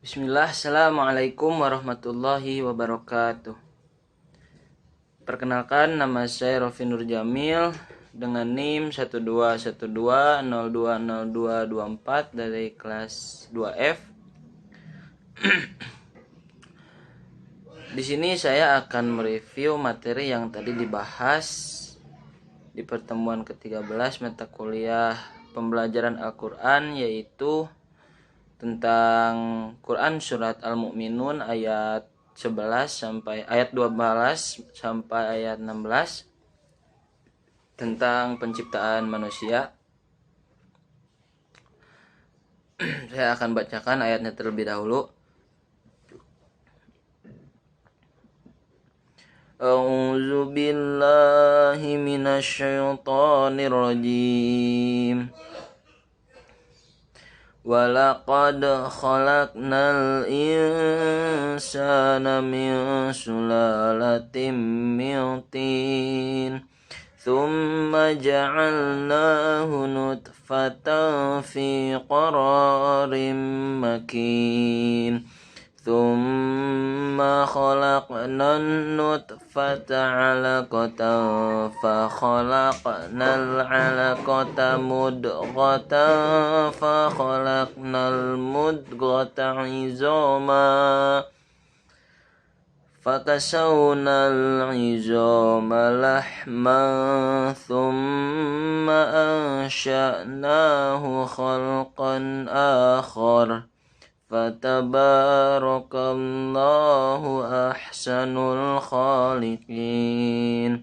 Bismillah, Assalamualaikum warahmatullahi wabarakatuh. Perkenalkan, nama saya Rofi Nur Jamil dengan NIM 1212020224 dari kelas 2F. Di sini saya akan mereview materi yang tadi dibahas di pertemuan ke-13 mata kuliah pembelajaran Al-Quran, yaitu tentang Quran surat Al-Mu'minun ayat 11 sampai ayat 12 sampai ayat 16 tentang penciptaan manusia. Saya akan bacakan ayatnya terlebih dahulu. A'udzu billahi minasyaitonir rajim. Walaqad khalaqnal insana min sulalatin min tin thumma ja'alnahu nutfatan fi qararin makin thumma khalaqnan nutfata 'alaqatan fa khalaqnal 'alaqata mudghatan fa khalaqnal mudghata 'izama fakasawnal 'izama lahman thumma ansha'nahu khalqan akhar fatabarakallahu ahsanul khaliqin.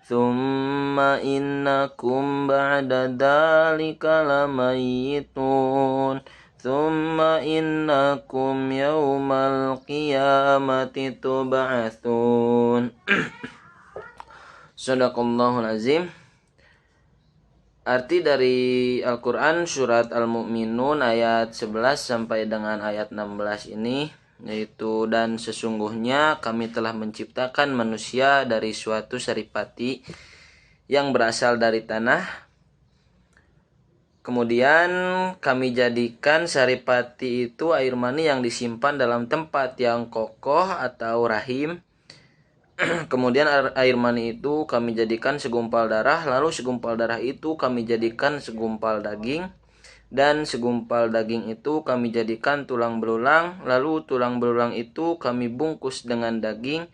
Thumma innakum ba'da dhalika lamayitun. Thumma innakum yawmal qiyamati tub'atsun. Shadaqallahul azim. Arti dari Al-Quran surat Al-Mu'minun ayat 11 sampai dengan ayat 16 ini, yaitu dan sesungguhnya kami telah menciptakan manusia dari suatu saripati yang berasal dari tanah. Kemudian kami jadikan saripati itu air mani yang disimpan dalam tempat yang kokoh atau rahim. Kemudian air mani itu kami jadikan segumpal darah, lalu segumpal darah itu kami jadikan segumpal daging, dan segumpal daging itu kami jadikan tulang belulang, lalu tulang belulang itu kami bungkus dengan daging,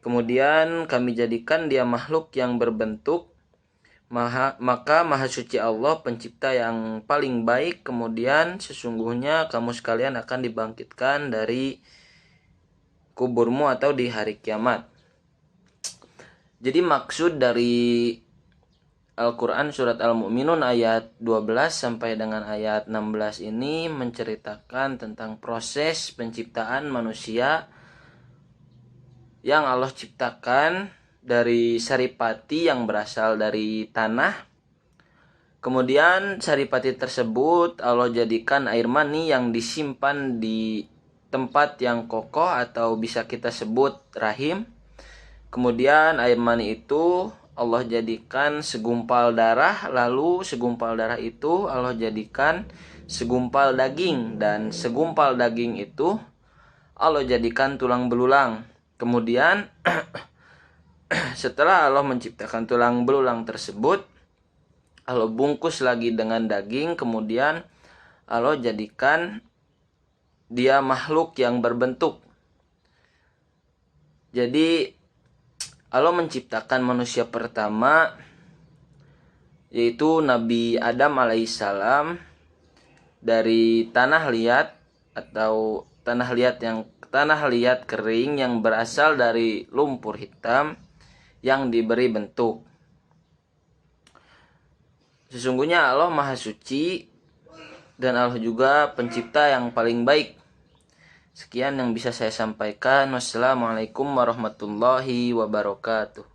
kemudian kami jadikan dia makhluk yang berbentuk. Maka Maha Suci Allah pencipta yang paling baik. Kemudian sesungguhnya kamu sekalian akan dibangkitkan dari kuburmu atau di hari kiamat. Jadi maksud dari Al-Quran surat Al-Mu'minun ayat 12 sampai dengan ayat 16 ini menceritakan tentang proses penciptaan manusia yang Allah ciptakan dari saripati yang berasal dari tanah. Kemudian saripati tersebut Allah jadikan air mani yang disimpan di tempat yang kokoh atau bisa kita sebut rahim. Kemudian air mani itu Allah jadikan segumpal darah, lalu segumpal darah itu Allah jadikan segumpal daging, dan segumpal daging itu Allah jadikan tulang belulang. Kemudian setelah Allah menciptakan tulang belulang tersebut, Allah bungkus lagi dengan daging, kemudian Allah jadikan dia makhluk yang berbentuk. Jadi Allah menciptakan manusia pertama, yaitu Nabi Adam alaihissalam, dari tanah liat atau tanah liat kering yang berasal dari lumpur hitam yang diberi bentuk. Sesungguhnya Allah Maha Suci dan Allah juga pencipta yang paling baik. Sekian yang bisa saya sampaikan. Wassalamualaikum warahmatullahi wabarakatuh.